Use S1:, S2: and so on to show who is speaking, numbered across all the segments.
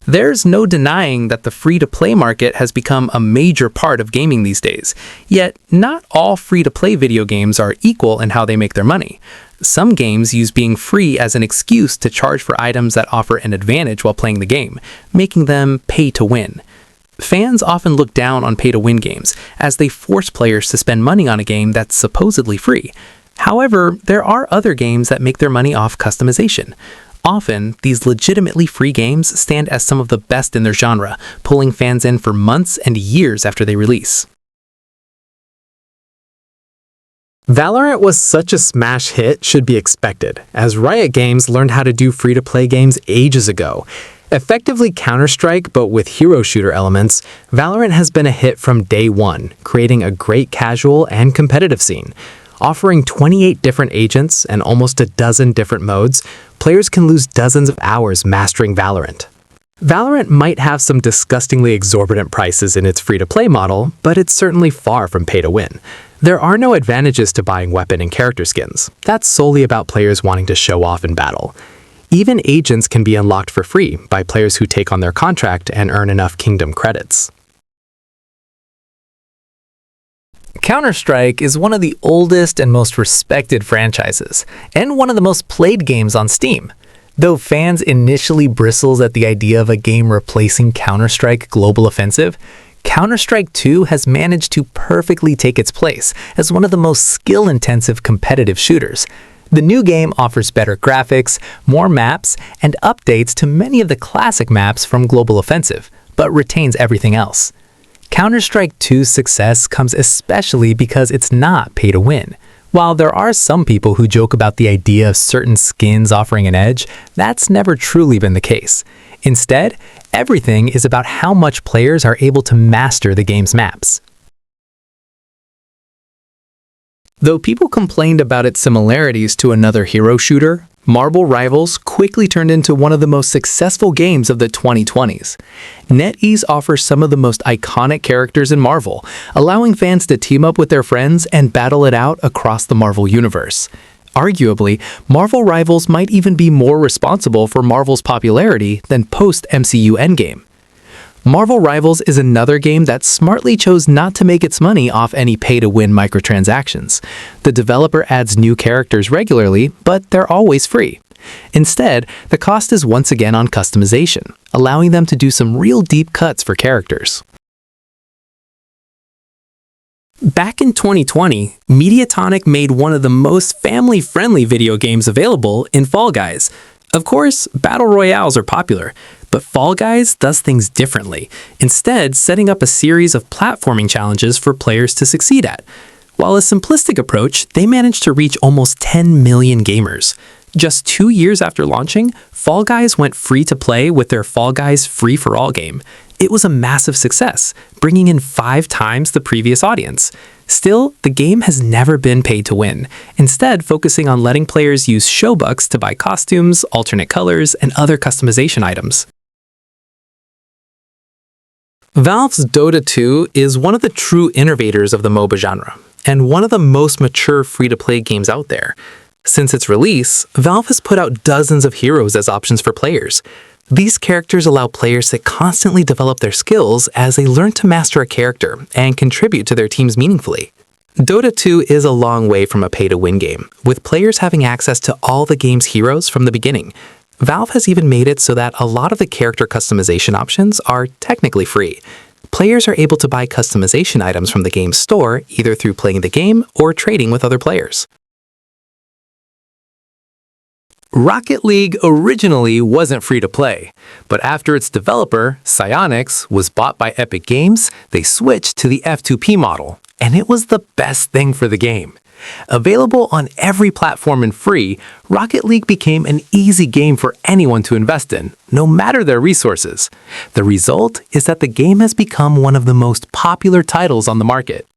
S1: There's no denying that the free-to-play market has become a major part of gaming these days, yet not all free-to-play video games are equal in how they make their money. Some games use being free as an excuse to charge for items that offer an advantage while playing the game, making them pay-to-win. Fans often look down on pay-to-win games, as they force players to spend money on a game that's supposedly free. However, there are other games that make their money off customization. Often, these legitimately free games stand as some of the best in their genre, pulling fans in for months and years after they release.
S2: Valorant was such a smash hit should be expected, as Riot Games learned how to do free-to-play games ages ago. Effectively Counter-Strike, but with hero shooter elements, Valorant has been a hit from day one, creating a great casual and competitive scene. Offering 28 different agents and almost a dozen different modes, players can lose dozens of hours mastering Valorant. Valorant might have some disgustingly exorbitant prices in its free-to-play model, but it's certainly far from pay-to-win. There are no advantages to buying weapon and character skins. That's solely about players wanting to show off in battle. Even agents can be unlocked for free by players who take on their contract and earn enough Kingdom credits.
S3: Counter-Strike is one of the oldest and most respected franchises, and one of the most played games on Steam. Though fans initially bristle at the idea of a game replacing Counter-Strike Global Offensive, Counter-Strike 2 has managed to perfectly take its place as one of the most skill-intensive competitive shooters. The new game offers better graphics, more maps, and updates to many of the classic maps from Global Offensive, but retains everything else. Counter-Strike 2's success comes especially because it's not pay-to-win. While there are some people who joke about the idea of certain skins offering an edge, that's never truly been the case. Instead, everything is about how much players are able to master the game's maps. Though people complained about its similarities to another hero shooter, Marvel Rivals quickly turned into one of the most successful games of the 2020s. NetEase offers some of the most iconic characters in Marvel, allowing fans to team up with their friends and battle it out across the Marvel universe. Arguably, Marvel Rivals might even be more responsible for Marvel's popularity than post-MCU Endgame. Marvel Rivals is another game that smartly chose not to make its money off any pay-to-win microtransactions. The developer adds new characters regularly, but they're always free. Instead, the cost is once again on customization, allowing them to do some real deep cuts for characters. Back in 2020, Mediatonic made one of the most family-friendly video games available in Fall Guys. Of course, battle royales are popular, but Fall Guys does things differently, instead setting up a series of platforming challenges for players to succeed at. While a simplistic approach, they managed to reach almost 10 million gamers. Just 2 years after launching, Fall Guys went free to play with their Fall Guys Free-for-All game. It was a massive success, bringing in 5 times the previous audience. Still, the game has never been paid to win, instead focusing on letting players use showbucks to buy costumes, alternate colors, and other customization items. Valve's Dota 2 is one of the true innovators of the MOBA genre, and one of the most mature free-to-play games out there. Since its release, Valve has put out dozens of heroes as options for players. These characters allow players to constantly develop their skills as they learn to master a character and contribute to their teams meaningfully. Dota 2 is a long way from a pay-to-win game, with players having access to all the game's heroes from the beginning. Valve has even made it so that a lot of the character customization options are technically free. Players are able to buy customization items from the game's store either through playing the game or trading with other players. Rocket League originally wasn't free to play, but after its developer, Psyonix, was bought by Epic Games, they switched to the F2P model, and it was the best thing for the game. Available on every platform and free, Rocket League became an easy game for anyone to invest in, no matter their resources. The result is that the game has become one of the most popular titles on the market.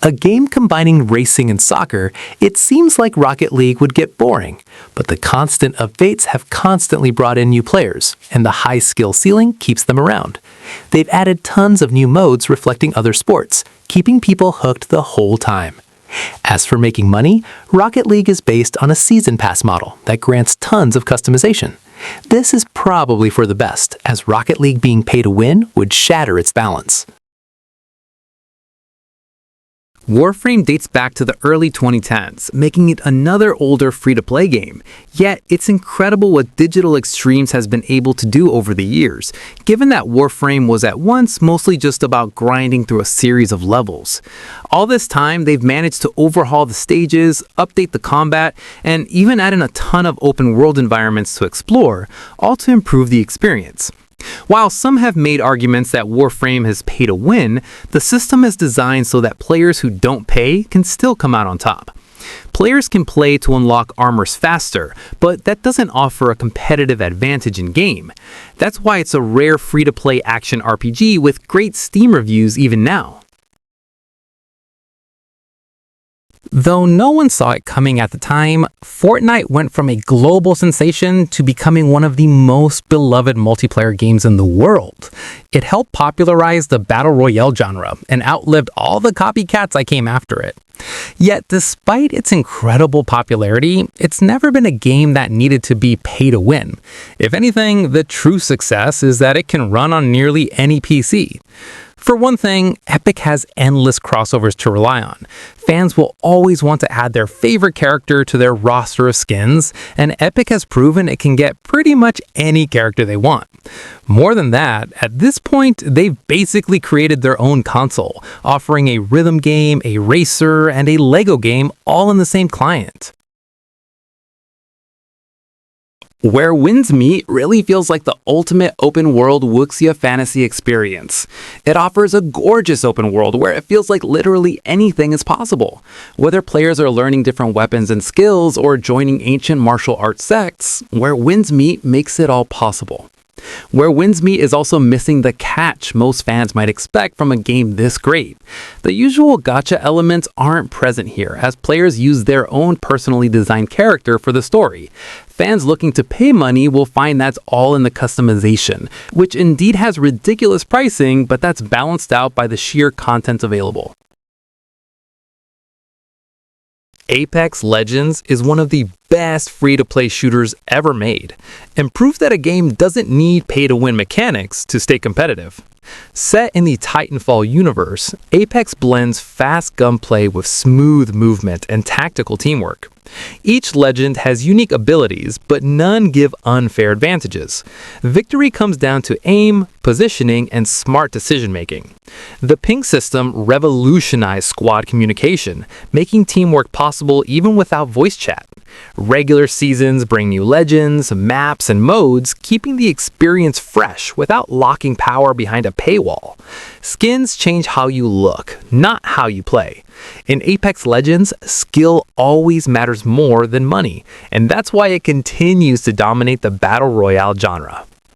S3: A game combining racing and soccer, it seems like Rocket League would get boring, but the constant updates have constantly brought in new players, and the high skill ceiling keeps them around. They've added tons of new modes reflecting other sports, keeping people hooked the whole time. As for making money, Rocket League is based on a season pass model that grants tons of customization. This is probably for the best, as Rocket League being pay to win would shatter its balance.
S1: Warframe dates back to the early 2010s, making it another older free-to-play game. Yet, it's incredible what Digital Extremes has been able to do over the years, given that Warframe was at once mostly just about grinding through a series of levels. All this time, they've managed to overhaul the stages, update the combat, and even add in a ton of open-world environments to explore, all to improve the experience. While some have made arguments that Warframe has pay to win, the system is designed so that players who don't pay can still come out on top. Players can play to unlock armors faster, but that doesn't offer a competitive advantage in-game. That's why it's a rare free-to-play action RPG with great Steam reviews even now. Though no one saw it coming at the time, Fortnite went from a global sensation to becoming one of the most beloved multiplayer games in the world. It helped popularize the Battle Royale genre and outlived all the copycats that came after it. Yet, despite its incredible popularity, it's never been a game that needed to be pay to win. If anything, the true success is that it can run on nearly any PC. For one thing, Epic has endless crossovers to rely on. Fans will always want to add their favorite character to their roster of skins, and Epic has proven it can get pretty much any character they want. More than that, at this point, they've basically created their own console, offering a rhythm game, a racer, and a Lego game all in the same client. Where Winds Meet really feels like the ultimate open-world wuxia fantasy experience. It offers a gorgeous open world where it feels like literally anything is possible. Whether players are learning different weapons and skills or joining ancient martial arts sects, Where Winds Meet makes it all possible. Where Winds Meet is also missing the catch most fans might expect from a game this great. The usual gacha elements aren't present here, as players use their own personally designed character for the story. Fans looking to pay money will find that's all in the customization, which indeed has ridiculous pricing, but that's balanced out by the sheer content available. Apex Legends is one of the best free-to-play shooters ever made, and proof that a game doesn't need pay-to-win mechanics to stay competitive. Set in the Titanfall universe, Apex blends fast gunplay with smooth movement and tactical teamwork. Each legend has unique abilities, but none give unfair advantages. Victory comes down to aim, positioning, and smart decision-making. The ping system revolutionized squad communication, making teamwork possible even without voice chat. Regular seasons bring new legends, maps, and modes, keeping the experience fresh without locking power behind a paywall. Skins change how you look, not how you play. In Apex Legends, skill always matters more than money, and that's why it continues to dominate the Battle Royale genre.